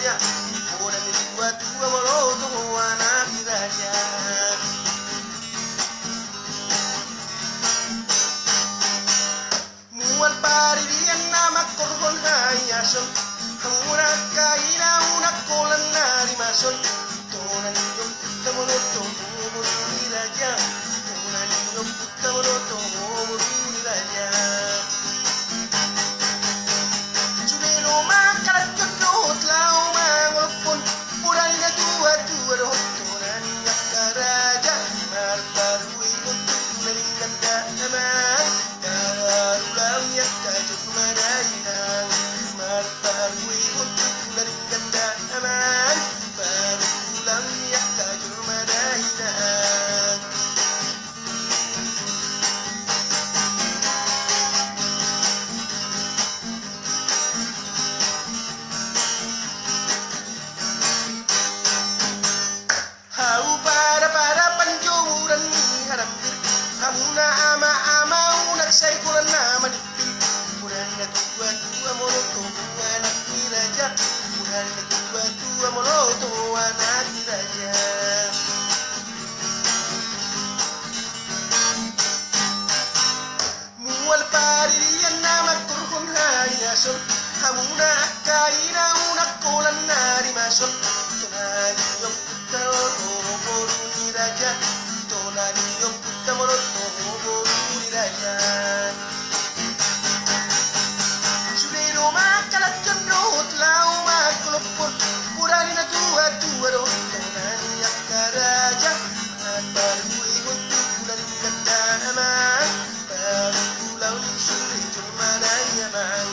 raja. Orang tua moloto anak raja. Mual pari dia nama korban hayason. Una caída, una cola nari mason. Tona niño puta moloto raja. Tona niño puta moloto raja. Chubero makarat kodot lao mangolpon. Puray na tua tona niña karaja. Marparui untuk nalinganda naman. Kararulang yakajut marainang. Marparui untuk nalinganda naman. Kararulang yakajut marainang. Hau para panjuran harampir. Hamuna ama unak say kulan na manipil. Puran na tua moloto anak ni raja. Puran na tua moloto anak ni raja. Mual pari diyan na magturkon hayason. Hamuna kaina unak kulan na rimason. Tunani yung puta moloto ni raja. Tunani yung puta moloto ni raja. Subero makalat kandot lao makulopon. Purani na tua ro. Tunani yung karaja. At barui untuk kulan ganda naman. Barulang sulit manayaman.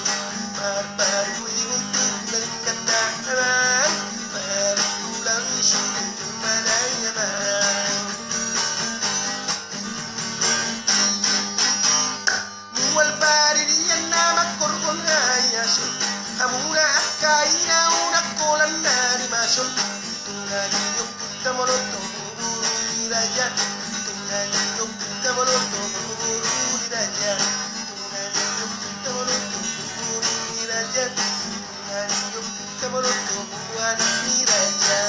Barui untuk kulan ganda naman. Barulang sulit manayaman. Mual pari diyan na magkorkon hayason. Hamuna kaina una kolan na rimason. Tunani yung puta moloto ni raja. Tunani yung puta moloto ni raja. Tunani yung puta moloto ni raja. Tunani yung puta moloto ni raja.